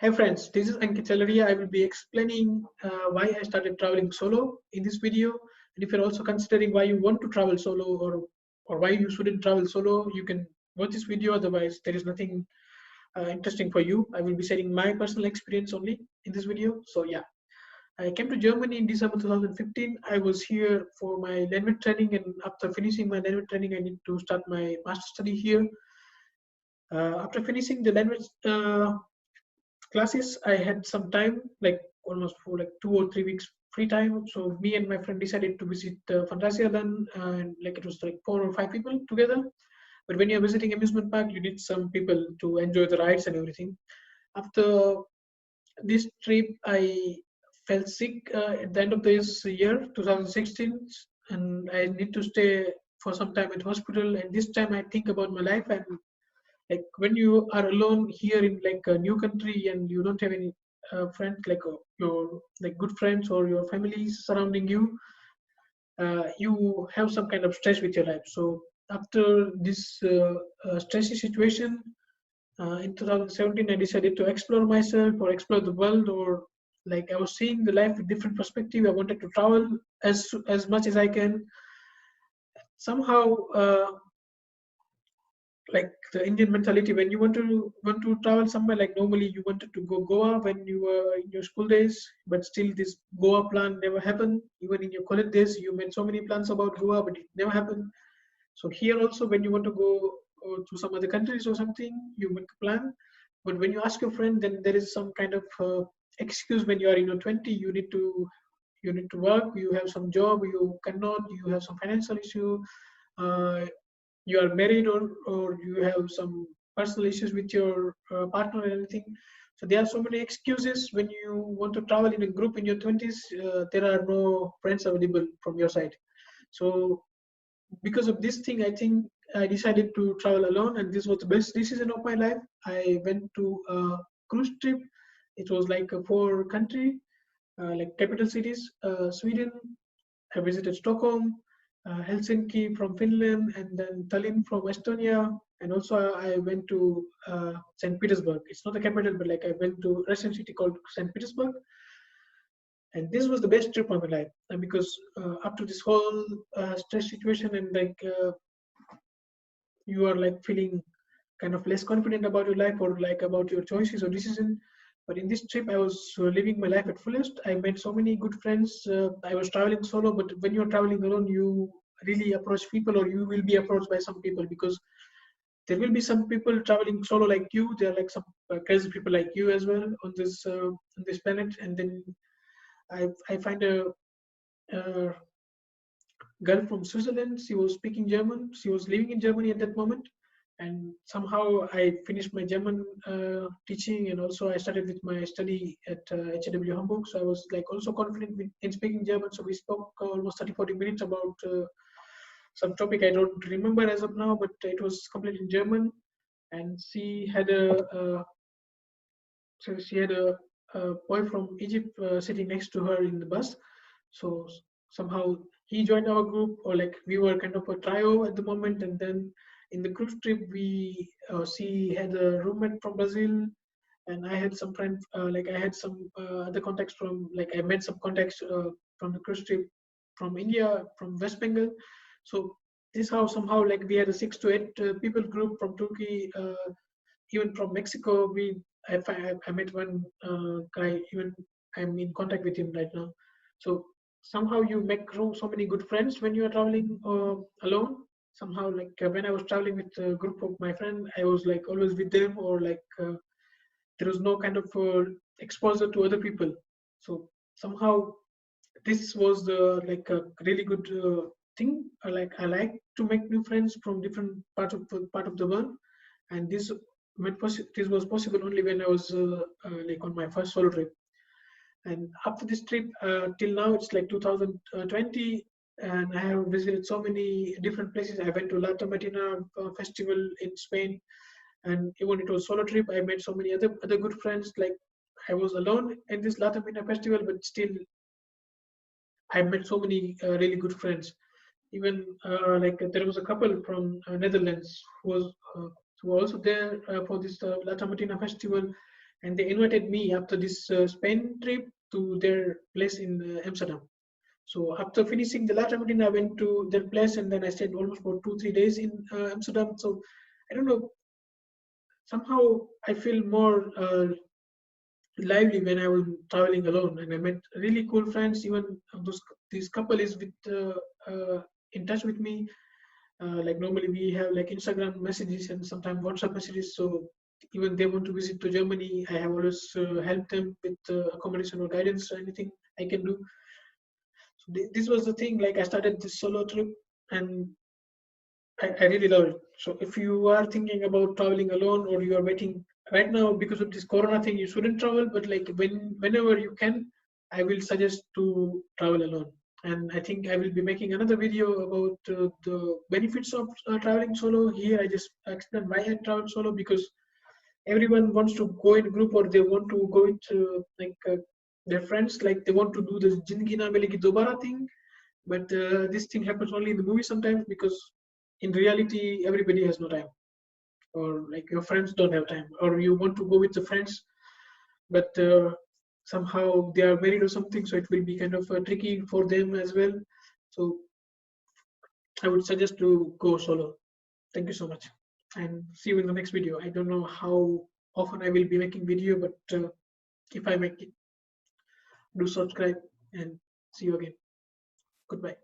Hey friends, this is Ankit Sheladiya. I will be explaining why I started traveling solo in this video. And if you're also considering why you want to travel solo or why you shouldn't travel solo, you can watch this video. Otherwise, there is nothing interesting for you. I will be sharing my personal experience only in this video. So yeah, I came to Germany in December 2015. I was here for my language training, and after finishing my language training, I need to start my master study here. After finishing the language classes, I had some time, like almost for like 2 or 3 weeks free time. So me and my friend decided to visit Phantasialand, and like it was like 4 or 5 people together. But when you're visiting amusement park, you need some people to enjoy the rides and everything. After this trip, I felt sick at the end of this year, 2016, and I need to stay for some time at hospital. And this time, I think about my life, and like when you are alone here in like a new country and you don't have any friends, like your like good friends or your family surrounding you, you have some kind of stress with your life. So after this stressy situation, in 2017, I decided to explore myself or explore the world, or like I was seeing the life with different perspective. I wanted to travel as much as I can. Somehow, like the Indian mentality, when you want to travel somewhere, like normally you wanted to go Goa when you were in your school days, but still this Goa plan never happened. Even in your college days, you made so many plans about Goa, but it never happened. So here also, when you want to go to some other countries or something, you make a plan. But when you ask your friend, then there is some kind of excuse. When you are in your 20, you need to work. You have some job. You cannot. You have some financial issue. Uh, you are married, or you have some personal issues with your partner and anything. So there are so many excuses when you want to travel in a group in your 20s. There are no friends available from your side. So because of this thing, I think I decided to travel alone, and this was the best decision of my life. I went to a cruise trip. It was like a four country, like capital cities: Sweden. I visited Stockholm, Helsinki from Finland, and then Tallinn from Estonia. And also I went to St. Petersburg. It's not the capital, but like I went to a Russian city called St. Petersburg. And this was the best trip of my life. And because after this whole stress situation, and like you are like feeling kind of less confident about your life, or like about your choices or decision. But in this trip, I was living my life at fullest. I made so many good friends. I was traveling solo, but when you're traveling alone, you really approach people, or you will be approached by some people, because there will be some people traveling solo like you. There are like some crazy people like you as well on this planet. And then I find a girl from Switzerland. She was speaking German. She was living in Germany at that moment. And somehow I finished my German teaching, and also I started with my study at HW Hamburg. So I was like also confident in speaking German. So we spoke almost 30-40 minutes about some topic I don't remember as of now, but it was completely in German. And she had a boy from Egypt sitting next to her in the bus. So somehow he joined our group, or like we were kind of a trio at the moment. And then in the cruise trip, she had a roommate from Brazil, and I had some friends. Like I had some other contacts from, like I met some contacts from the cruise trip from India, from West Bengal. So this how somehow like we had a 6 to 8 people group from Turkey. Even from Mexico, I met one guy. Even I'm in contact with him right now. So somehow you make so many good friends when you are traveling alone. Somehow, like when I was traveling with a group of my friends, I was like always with them, or like there was no kind of exposure to other people. So somehow this was the like a really good thing. I like to make new friends from different part of the world, and this was possible only when I was like on my first solo trip. And after this trip, till now it's like 2020, and I have visited so many different places. I went to La Tomatina festival in Spain, and even it was solo trip. I met so many other good friends. Like I was alone in this La Tomatina festival, but still I met so many really good friends. Even like there was a couple from Netherlands who was also there for this La Tomatina festival, and they invited me after this Spain trip to their place in Amsterdam. So after finishing the latter meeting, I went to their place, and then I stayed almost for 2-3 days in Amsterdam. So I don't know, somehow I feel more lively when I was traveling alone, and I met really cool friends. Even those this couple is in touch with me. Like normally we have like Instagram messages and sometimes WhatsApp messages. So even they want to visit to Germany, I have always helped them with accommodation or guidance or anything I can do. So this was the thing. Like I started this solo trip, and I really love it. So if you are thinking about traveling alone, or you are waiting right now because of this Corona thing, you shouldn't travel. But like whenever you can, I will suggest to travel alone. And I think I will be making another video about the benefits of traveling solo. Here I just explain why I travel solo, because everyone wants to go in group, or they want to go with their friends. Like they want to do the Jindagi Na Milegi Dobara thing, but this thing happens only in the movie sometimes, because in reality everybody has no time, or like your friends don't have time, or you want to go with the friends, but somehow they are married or something, so it will be kind of tricky for them as well. So I would suggest to go solo. Thank you so much, and see you in the next video. I don't know how often I will be making video, but if I make it, do subscribe, and see you again. Goodbye.